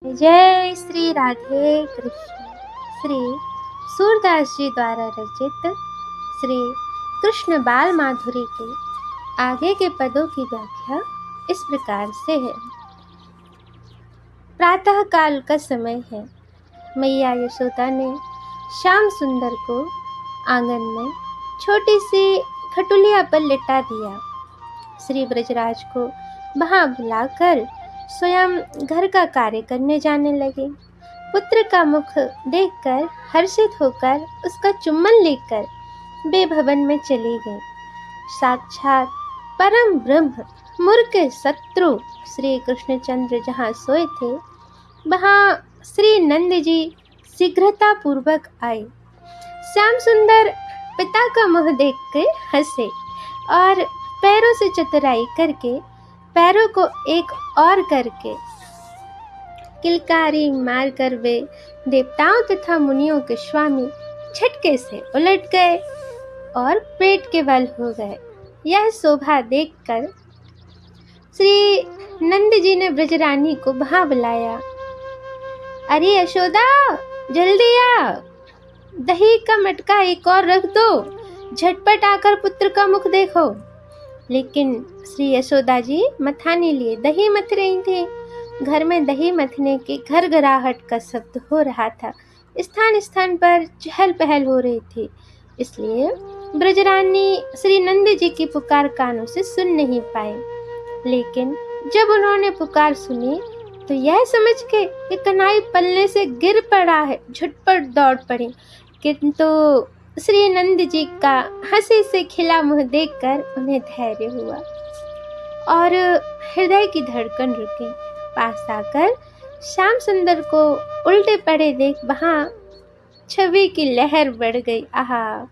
जय श्री राधे कृष्ण। श्री सूरदास जी द्वारा रचित श्री कृष्ण बाल माधुरी के आगे के पदों की व्याख्या इस प्रकार से है। प्रातः काल का समय है। मैया यशोदा ने श्याम सुंदर को आंगन में छोटी सी खटुलिया पर लिटा दिया। श्री ब्रजराज को वहां बुलाकर स्वयं घर का कार्य करने जाने लगे। पुत्र का मुख देखकर हर्षित होकर उसका चुम्बन लेकर वे भवन में चली गई। साक्षात परम ब्रह्म मूर्ख शत्रु श्री कृष्णचंद्र जहाँ सोए थे, वहाँ श्री नंद जी शीघ्रता पूर्वक आए। श्याम सुंदर पिता का मुँह देखकर हंसे और पैरों से चतुराई करके पैरों को एक और करके किलकारी मारकर वे देवताओं तथा मुनियों के स्वामी झटके से उलट गए और पेट के बल हो गए। यह शोभा देखकर श्री नंद जी ने ब्रजरानी को वहां बुलाया। अरे यशोदा, जल्दी आ, दही का मटका एक और रख दो, झटपट आकर पुत्र का मुख देखो। लेकिन श्री यशोदा जी मथाने लिए दही मथ रही थी। घर में दही मथने की घरघराहट का शब्द हो रहा था। स्थान स्थान पर चहल पहल हो रही थी, इसलिए ब्रजरानी श्री नंद जी की पुकार कानों से सुन नहीं पाए। लेकिन जब उन्होंने पुकार सुनी तो यह समझ के कि कन्हई पलने से गिर पड़ा है, झटपट दौड़ पड़ी। किंतु श्री नंद जी का हंसी से खिला मुंह देखकर उन्हें धैर्य हुआ और हृदय की धड़कन रुकी। पास आकर श्याम सुंदर को उल्टे पड़े देख वहां छवि की लहर बढ़ गई। आहा!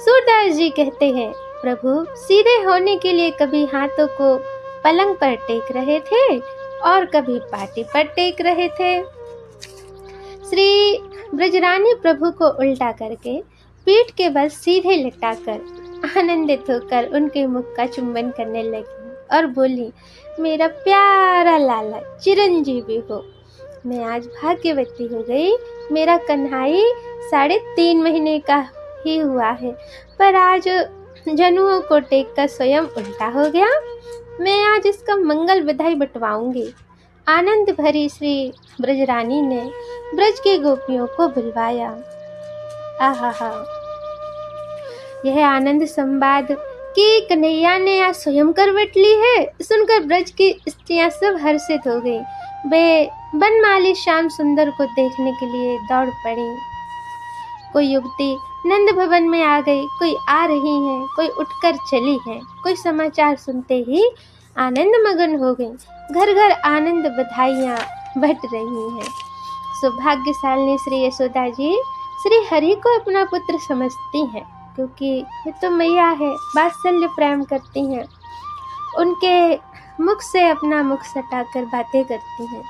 सूरदास जी कहते हैं, प्रभु सीधे होने के लिए कभी हाथों को पलंग पर टेक रहे थे और कभी पाटी पर टेक रहे थे। श्री ब्रजरानी प्रभु को उल्टा करके पीठ के बल सीधे लिटाकर आनंदित होकर उनके मुख का चुंबन करने लगी और बोली, मेरा प्यारा लाला चिरंजीवी हो। मैं आज भाग्यवती हो गई। मेरा कन्हई 3.5 महीने का ही हुआ है, पर आज जनुओं को टेक कर स्वयं उल्टा हो गया। मैं आज इसका मंगल बधाई बटवाऊंगी। आनंद भरी श्री ब्रजरानी ने ब्रज की गोपियों को बुलवाया। आहा! यह आनंद संवाद कि कन्हैया ने आज स्वयं करवट ली है सुनकर ब्रज की स्त्रियां सब हर्षित हो गई। वे बनमाली श्याम सुंदर को देखने के लिए दौड़ पड़ी। कोई युवती नंद भवन में आ गई, कोई आ रही है, कोई उठकर चली है, कोई समाचार सुनते ही आनंद मगन हो गई। घर घर आनंद बधाइयाँ बट रही हैं। सौभाग्यशालिनी श्री यशोदा जी श्री हरि को अपना पुत्र समझती हैं, क्योंकि ये तो मैया है, वात्सल्य प्रेम करती हैं। उनके मुख से अपना मुख सटाकर बातें करती हैं।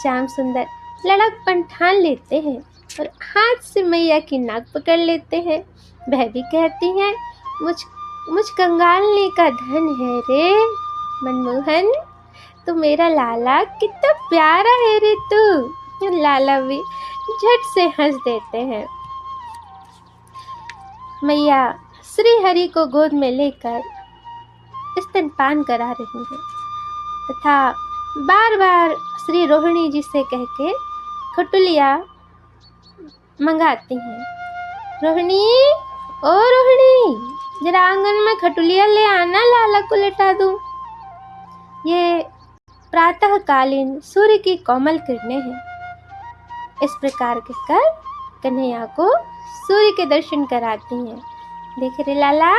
श्याम सुंदर लड़कपन ठान लेते हैं और हाथ से मैया की नाक पकड़ लेते हैं। वह भी कहती हैं, मुझ कंगालने का धन है रे मनमोहन, तो मेरा लाला कितना प्यारा है रे तू। लाला भी झट से हंस देते हैं। मैया श्री हरि को गोद में लेकर स्तनपान करा रही हैं तथा बार बार श्री रोहिणी जी से कह के खटुलिया मंगाती हैं। रोहिणी, ओ रोहिणी, जरा आंगन में खटुलिया ले आना, लाला को लेटा दूं। ये प्रातःकालीन सूर्य की कोमल किरणें हैं। इस प्रकार कहकर कन्हैया को सूर्य के दर्शन कराती हैं। देख रे लाला,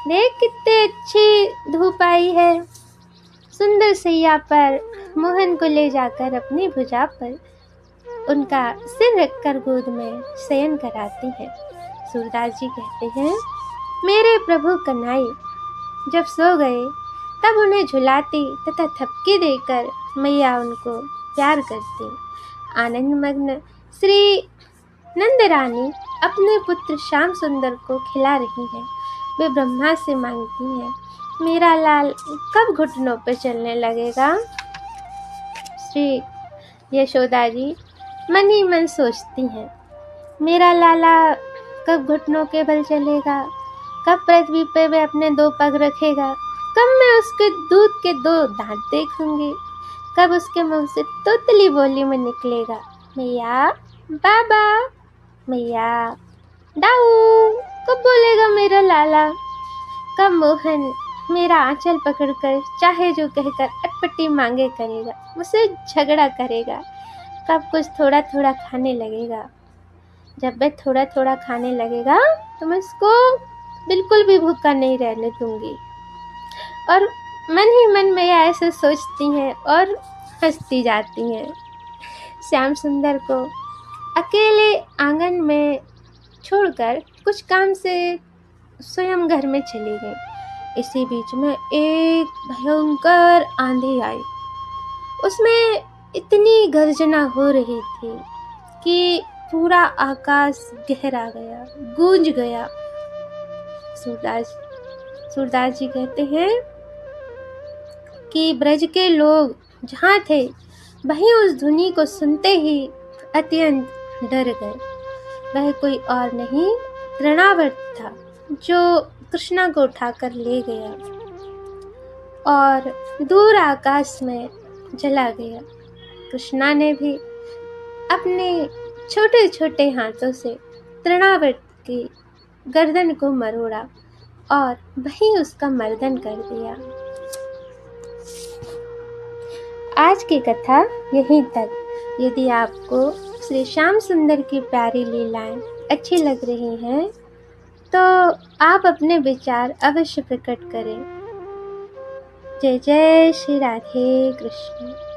देख कितनी अच्छी धूप आई है। सुंदर सैया पर मोहन को ले जाकर अपनी भुजा पर उनका सिर रखकर गोद में शयन कराती हैं। सूरदास जी कहते हैं, मेरे प्रभु कन्हई जब सो गए तब उन्हें झुलाती तथा थपकी देकर मैया उनको प्यार करती। आनंद मग्न श्री नंद रानी अपने पुत्र श्याम सुंदर को खिला रही हैं। वे ब्रह्मा से मांगती हैं, मेरा लाल कब घुटनों पर चलने लगेगा। श्री यशोदा जी मन ही मन सोचती हैं, मेरा लाला कब घुटनों के बल चलेगा, कब पृथ्वी पे वे अपने 2 पग रखेगा, कब मैं उसके दूध के 2 दांत देखूंगी, कब उसके मुंह से तोतली बोली में निकलेगा, मैया बाबा, मैया दाऊ, कब बोलेगा मेरा लाला, कब मोहन मेरा आंचल पकड़कर चाहे जो कहकर अटपटी मांगे करेगा, मुझसे झगड़ा करेगा, कब कुछ थोड़ा थोड़ा खाने लगेगा। जब वह थोड़ा थोड़ा खाने लगेगा तो मैं उसको बिल्कुल भी भूखा नहीं रहने दूंगी। और मन ही मन में ऐसे सोचती हैं और हंसती जाती हैं। श्याम सुंदर को अकेले आंगन में छोड़कर कुछ काम से स्वयं घर में चली गई। इसी बीच में एक भयंकर आंधी आई। उसमें इतनी गर्जना हो रही थी कि पूरा आकाश गहरा गया, गूंज गया। सूरदास जी कहते हैं कि ब्रज के लोग जहाँ थे वहीं उस धुनी को सुनते ही अत्यंत डर गए। वह कोई और नहीं, तृणावर्त था, जो कृष्णा को उठाकर ले गया और दूर आकाश में चला गया। कृष्णा ने भी अपने छोटे छोटे हाथों से तृणावर्त की गर्दन को मरोड़ा और वहीं उसका मर्दन कर दिया। आज की कथा यहीं तक। यदि आपको श्री श्याम सुंदर की प्यारी लीलाएं अच्छी लग रही हैं तो आप अपने विचार अवश्य प्रकट करें। जय जय श्री राधे कृष्ण।